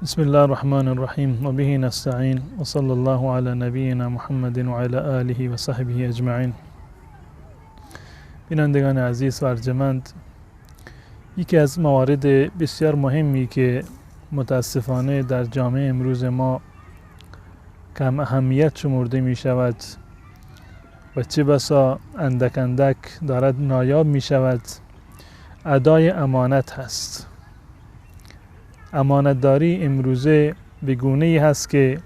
بسم الله الرحمن الرحیم و به نستعین و صلی الله علی نبینا محمد و علی آله و صحبه اجمعین. بینندگان عزیز و ارجمند، یکی از موارد بسیار مهمی که متاسفانه در جامعه امروز ما کم اهمیت شمرده می شود و چه بسا اندک اندک دارد نایاب می شود، ادای امانت هست. امانتداری امروزه به گونه‌ای هست که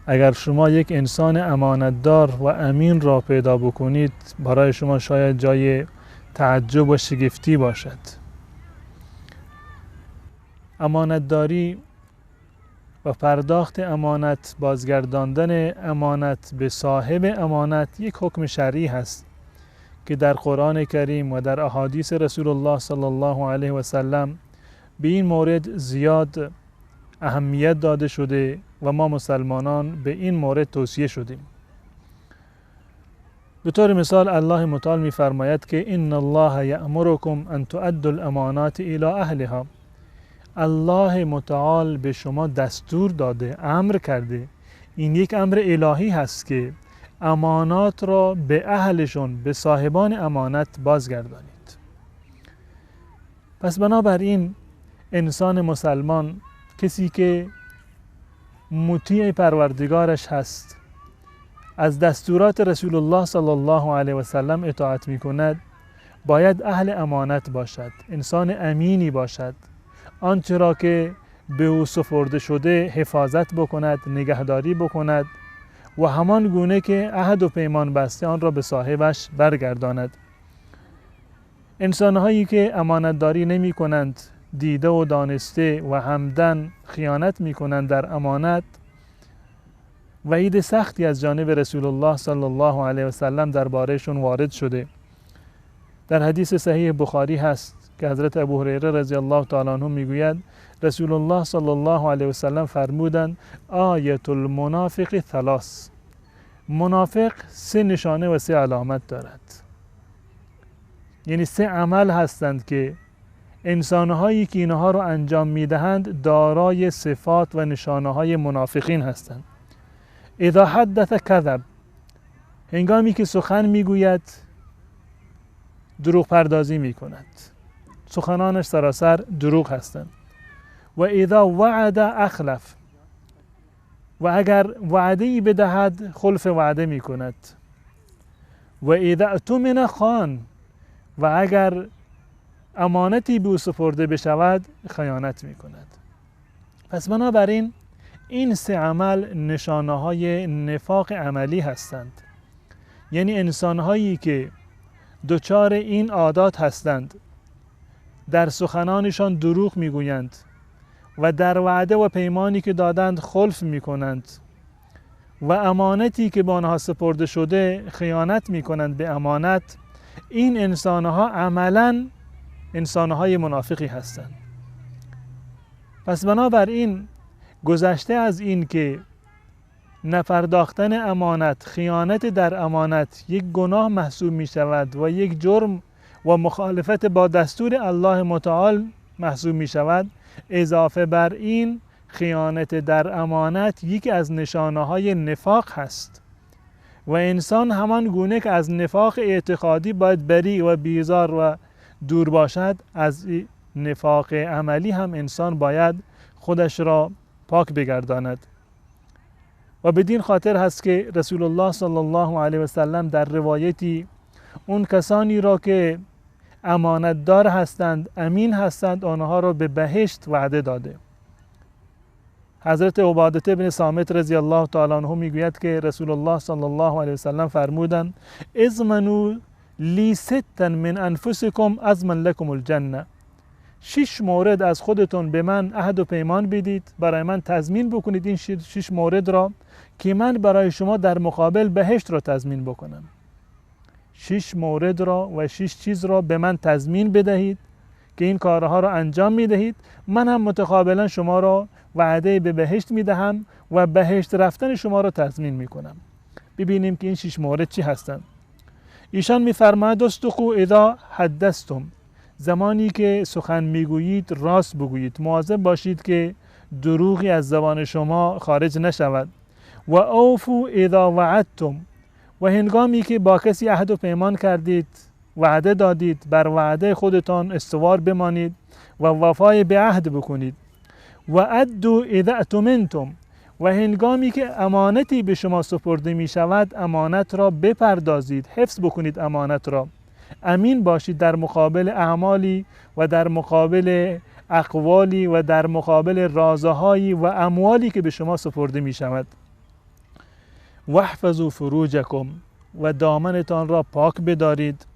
اگر شما یک انسان امانتدار و امین را پیدا بکنید، برای شما شاید جای تعجب و شگفتی باشد. امانتداری و پرداخت امانت، بازگرداندن امانت به صاحب امانت یک حکم شرعی هست که در قرآن کریم و در احادیث رسول الله صلی الله علیه و سلم به این مورد زیاد اهمیت داده شده و ما مسلمانان به این مورد توصیه شدیم. به طور مثال الله متعال می فرماید که ان الله یأمرکم ان تؤدوا الامانات الی اهلها. الله متعال به شما دستور داده، امر کرده، این یک امر الهی هست که امانات را به اهلشون، به صاحبان امانت بازگردانید. پس بنابراین انسان مسلمان، کسی که مطیع پروردگارش هست، از دستورات رسول الله صلی الله علیه و سلم اطاعت می کند، باید اهل امانت باشد، انسان امینی باشد، آنچه را که به او سپرده شده حفاظت بکند، نگهداری بکند و همان گونه که عهد و پیمان بسته آن را به صاحبش برگرداند. انسانهایی که امانتداری نمی کنند، دیده و دانسته و همدن خیانت می کنند در امانت، وعید سختی از جانب رسول الله صلی الله علیه و سلم دربارهشون وارد شده. در حدیث صحیح بخاری هست که حضرت ابو هریره رضی الله تعالی عنه میگوید رسول الله صلی الله علیه و سلم فرمودند آیت المنافق ثلاث. منافق 3 نشانه و 3 علامت دارد، یعنی 3 عمل هستند که انسانهایی که اینها رو انجام میدهند دارای صفات و نشانه های منافقین هستند. اذا حدث کذب، هنگامی که سخن میگوید دروغ پردازی میکند، سخنانش سراسر دروغ هستند. و اذا وعد اخلف، و اگر وعده‌ای بدهد خلف وعده میکند. و اذا اؤتمن خان، و اگر امانتی به او سپرده بشود خیانت می کند. پس بنابراین این 3 عمل نشانه های نفاق عملی هستند، یعنی انسان هایی که دچار این عادات هستند، در سخنانشان دروغ می گویند و در وعده و پیمانی که دادند خلف می کنند و امانتی که به آنها سپرده شده خیانت می کنند به امانت، این انسانها عملاً انسانهای منافقی هستند. پس بنابراین گذشته از این که نپرداختن امانت، خیانت در امانت یک گناه محسوب می شود و یک جرم و مخالفت با دستور الله متعال محسوب می شود، اضافه بر این خیانت در امانت یکی از نشانه های نفاق هست و انسان همان گونه که از نفاق اعتقادی باید بری و بیزار و دور باشد، از نفاق عملی هم انسان باید خودش را پاک بگرداند. و بدین خاطر هست که رسول الله صلی الله علیه و سلم در روایتی اون کسانی را که امانتدار هستند، امین هستند، آنها را به بهشت وعده داده. حضرت عباده بن صامت رضی الله تعالی عنه میگوید که رسول الله صلی الله علیه و سلم فرمودند اضمنوا لی 6 من انفسکم اضمن لکم الجنه. 6 مورد از خودتون به من عهد و پیمان بدید، برای من تضمین بکنید این 6 مورد را که من برای شما در مقابل بهشت را تضمین بکنم. 6 مورد را و 6 چیز را به من تضمین بدهید که این کارها را انجام میدهید، من هم متقابلا شما را وعده به بهشت میدهم و بهشت رفتن شما را تضمین میکنم. ببینیم که این 6 مورد چی هستند. ایشان میفرماید اصدقوا اذا حدثتم، زمانی که سخن میگویید راست بگویید، مواظب باشید که دروغی از زبان شما خارج نشود. و اوفو اذا وعدتم، و هنگامی که با کسی عهد و پیمان کردید، وعده دادید، بر وعده خودتان استوار بمانید و وفای به عهد بکنید. و ادو اذا اؤتمنتم، و هنگامی که امانتی به شما سپرده می شود امانت را بپردازید، حفظ بکنید امانت را. امین باشید در مقابل اعمالی و در مقابل اقوالی و در مقابل رازهایی و اموالی که به شما سپرده می شود. واحفظوا فروجکم، و دامنتان را پاک بدارید.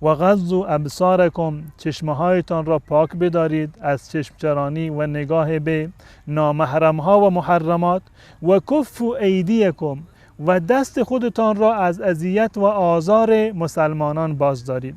و غضوا ابصارکم، چشمهایتان را پاک بدارید از چشمچرانی و نگاه به نامحرمها و محرمات. و کفوا ایدیکم، و دست خودتان را از اذیت و آزار مسلمانان باز دارید.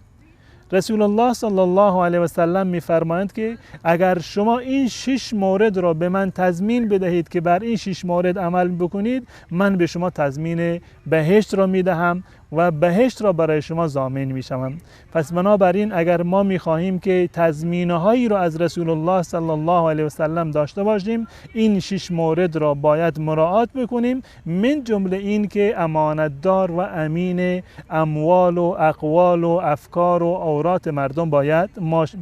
رسول الله صلی الله علیه و سلم می‌فرمایند که اگر شما این 6 مورد را به من تضمین بدهید که بر این 6 مورد عمل بکنید، من به شما تضمین بهشت را میدهم و بهشت را برای شما ضامن میشم. پس بنابراین اگر ما میخواهیم که تضمینهایی را از رسول الله صلی الله علیه و سلم داشته باشیم، این 6 مورد را باید مراعات بکنیم، من جمله این که امانتدار و امین اموال و اقوال و افکار و عورات مردم باید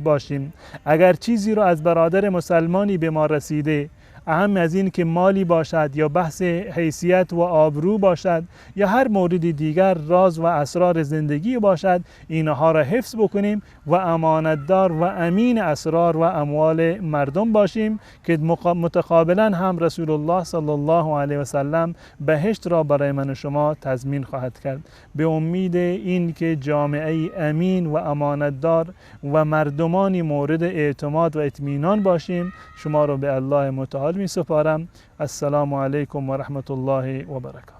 باشیم. اگر چیزی را از برادر مسلمانی به ما رسیده، اهم از این که مالی باشد یا بحث حیثیت و آبرو باشد یا هر مورد دیگر، راز و اسرار زندگی باشد، اینها را حفظ بکنیم و امانتدار و امین اسرار و اموال مردم باشیم که متقابلا هم رسول الله صلی الله علیه و سلم بهشت را برای من و شما تضمین خواهد کرد. به امید این که جامعه امین و امانتدار و مردمانی مورد اعتماد و اطمینان باشیم، شما را به الله متعال می سپارم. السلام علیکم و رحمت الله و برکاته.